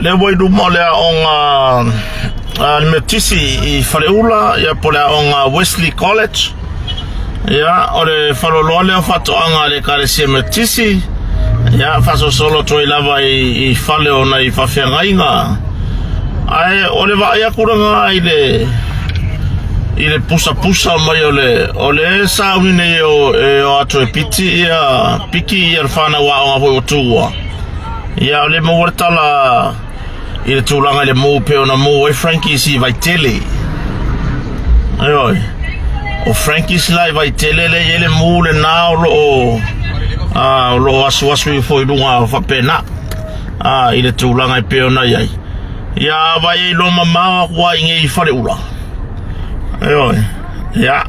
le wai du mole on le tisi I Whareula ia pole on Wesley College ia o le whaloloa leo whatoanga le karesia me tisi ia whaso solo toi lava I whale o nei whawhiangainga ai o le wa ia kuranga I le pusa mai o le saunine o atu e piti ia piki ia whana wa o ngā o tua ia o le mawatala I le tūlanga le mō peo na mō e Frankie si vai tele ai oi o Frankie si lai vai tele le ele mō le nā o lo asu I fo I runga o whapena I le tūlanga I peo na iai ia vai lo mamawa kua inge I Whareula ai oi ia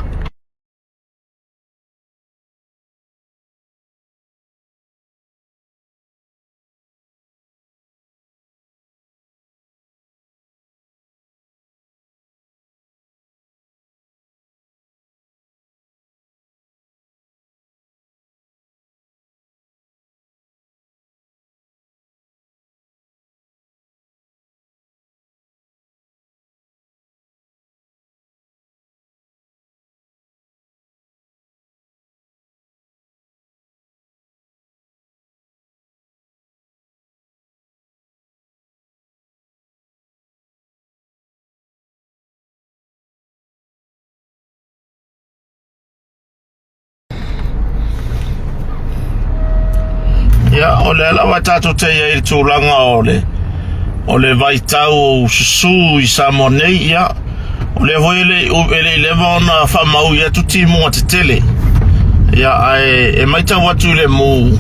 ia o le ala wa tato te ia I tūlanga o le vai tau o susu I Samonei ia o le hoi ele lewa ona whamau ia tuti mua te tele ia e maita watu le mū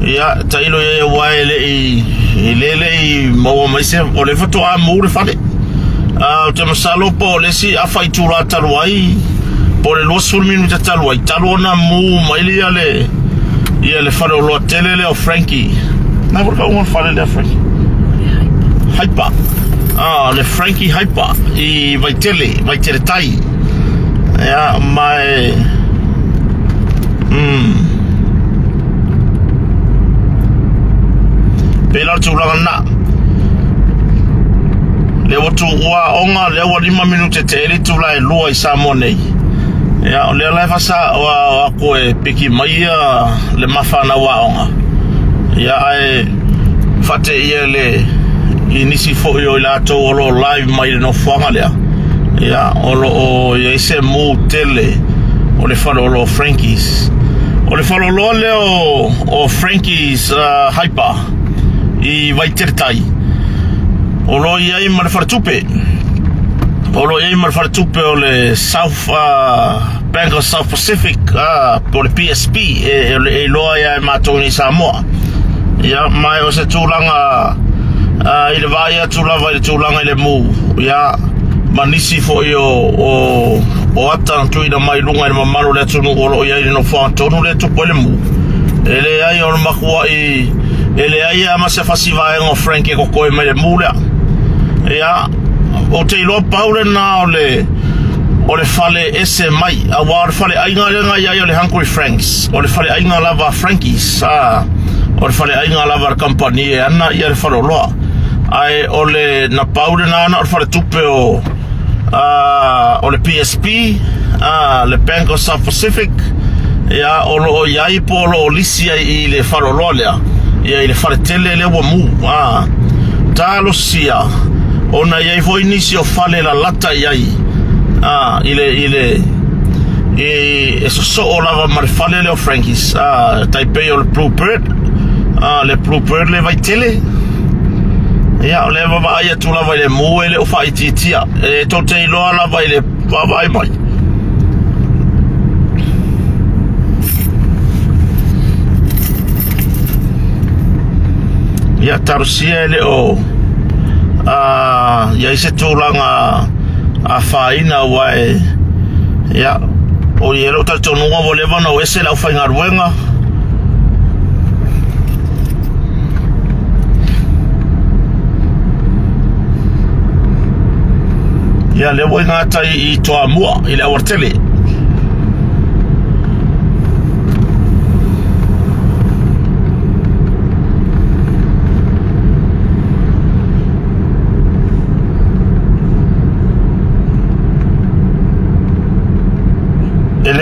ia tailo ia wae le I lele I maua maise o le whatu a mū le whale o te masalo po le si a whai tūra talu ai po le lua sulminu te talu ai talu ona mū maili a le ia le whare o loa tele le o Frankie na what about one whare le Frankie Hyper le Frankie Hyper I vai tele tai ia mai pela tūranga na le watu ua onga le wa 5 minute te eri tūla e lua I Samonei ia o le lai fasa o koe piki mai le mawhana waonga ia ai whate ia le I nisi fo I o I lato o lo live mai le no whanga lea ia o lo o ia ise mū tele o le whare o lo Frankies o le whare o lo leo o Frankies Hyper I vai tertai o lo ia I mare whare tupe o lo ia I mare whare tupe o le South Bank of South Pacific po le PSP e loa ia e mātou ni Samoa ia mai o se tūlanga I le vai tūlava I le tūlanga I le mū ia manisi fo I o ata tuina mai lunga I le mamaru le tunu o lo ia I no whātonu le tupo le mū ele ai o makua I ele ai ama se fasiva e ngo Frankie ko koe mai le mū lea ia o te iloa paure na o le fale ese mai a wa le fale ainga lenga ia o le Hungry Franks o le fale ainga lava Frankies o le fale ainga lava company e ana ia le fale loa ai o le na paure na ana o le fale tupe o le PSP le Bank of South Pacific ia o lo iai po lo lisia I le fale loa lea ia I le fale tele le wa mu talo sia ona iai foi nisi o fale la lata iai ile so o lava marfale le o Frankies Taipei o le Bluebird le Bluebird le vai tele ia o le va ia tu lava le mo ele o fai titia e to te loa lava ile vai mai ia tarusia ele o ia se tūlanga a whaina wae ia o ielo ta tonunga volewa na wese lau whainga ruenga ia lewa ingata I toa mua I le awartele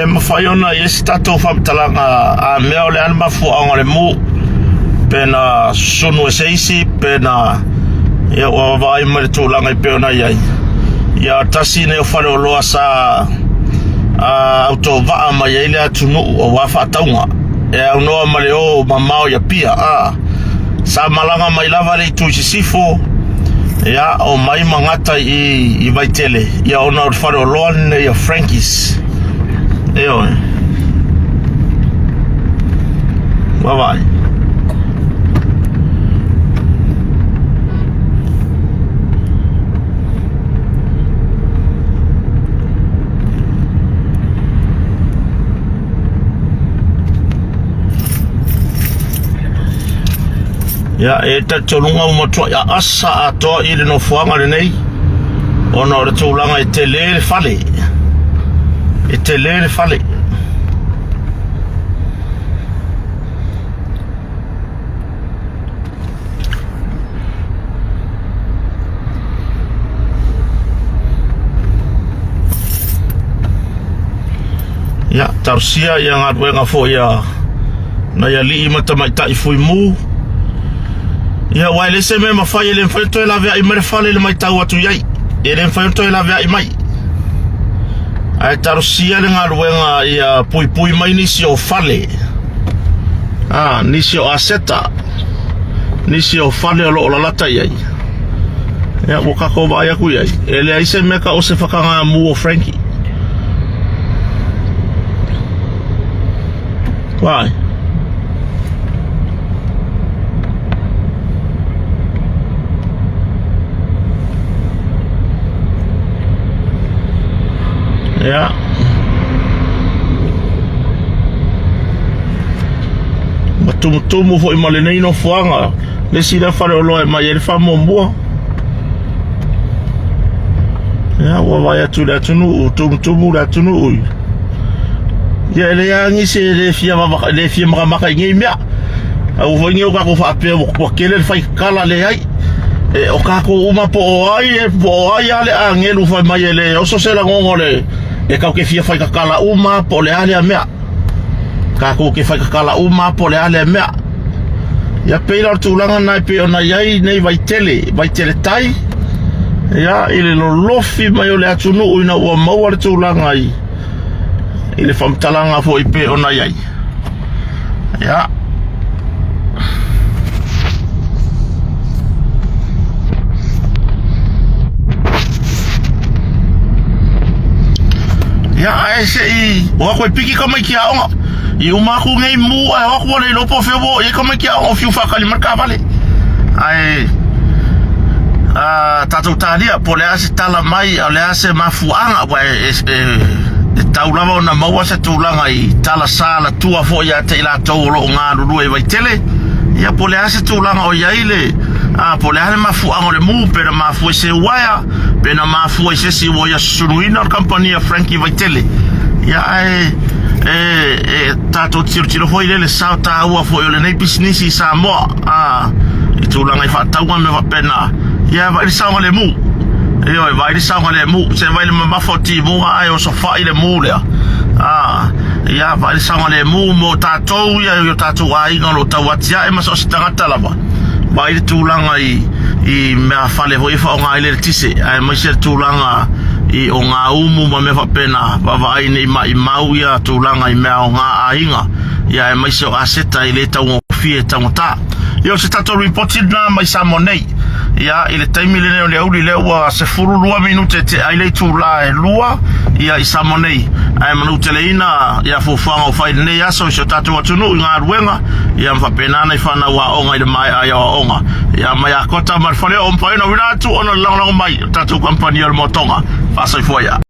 mawhaiona yes tato whamtalanga a mea o le ana mafuanga le mu pena sunu seisi pena ia o vai mai tūlanga I peona iai ia tasi ne o whare o loa sa auto vaa mai ele atunu o wafa taunga e au noa mare o mamao ia pia sa malanga mai lava le tu sifo ia o mai mangata I vaitele ia ona o whare o loa ne ia Frankies eo bye ya eta tolunga umatua ya asa ato ile no fuanga le nei ona o tolanga itele fale ya tarsia yang adwenga fo ya na ya li mata mai ta ifui mu ia wai le se me mawhai ele mwhai toi lawe ai mere whale le mai tau atu iai ele mwhai toi lawe ai mai ai tarosia le ngā ruenga ia pui mai nisi o whale nisi o aseta nisi o whale o loo lalata iai ia wakako vai aku iai ele ai se meka o se whakanga mu o Frankie wai ya matumu fo imale nei no fuanga le sira fare o loe mai ele famo mbua ya wa vai atu da tunu tumu da tunu ui ya ele ya ngi se le fia maka ngi mea au vangi o ka ko fa pe o kele fai kala le ai o ka ko uma po ai ale angelu fa mai ele o so se la ngongole e kau ke fia fai kakala uma po le ale mea kako ke fai kakala uma po le ale mea ia peila tūlanga nai pe ona iai nei vaitele tai ia ile lo lofi mai o le atunu uina ua maua le tūlanga I ile whamtalanga fo I pe ona iai ia ya ai se I wako piki kama ki aonga I umaku ngai mu ai wako le lopo febo I kama ki aonga fiu fakali marka vale ai tatu talia po le ase tala mai o le ase mafuanga wa taulava ona maua se tūlanga I tala sala tua fo ia te ila tōro ngā ruru e waitele ia po le ase tūlanga o iaile po le ase mafuanga o le mu pera mafu se waya pena mafu se si wo ya suruina o compania Frankie Vaitele ya tato tiro foi le sauta ua foi le nei business I Samoa I tūlanga I whataunga me wapena ia vai saunga le mu vai saunga le mu se vai le mafoti mu ai o sofa I le mu lea ia vai saunga le mu mo tatou ia yo tatou ai ngalo tawatia e maso stangata lava vai le tūlanga I mea fale hoi wha o ngā ele tise ai mai se tūlanga I o ngā umu ma me whapena wawa ai nei mai mau ia tūlanga I mea o ngā ainga ia mai se o aseta I le tau o fie tangota Io se tato reported na mai samo nei ia I le taimi le neo le auri le ua se furu 2 minute te ai le tūla e lua ia I samo nei ai manu te leina ia fufuanga o whai nei aso I se tato atunu I ngā ruenga ia mwhapena nei whana wa onga I le mai ai o onga ia mai a kota marwhare o mpaina winatu ona lango mai tato kampani al motonga fasai foia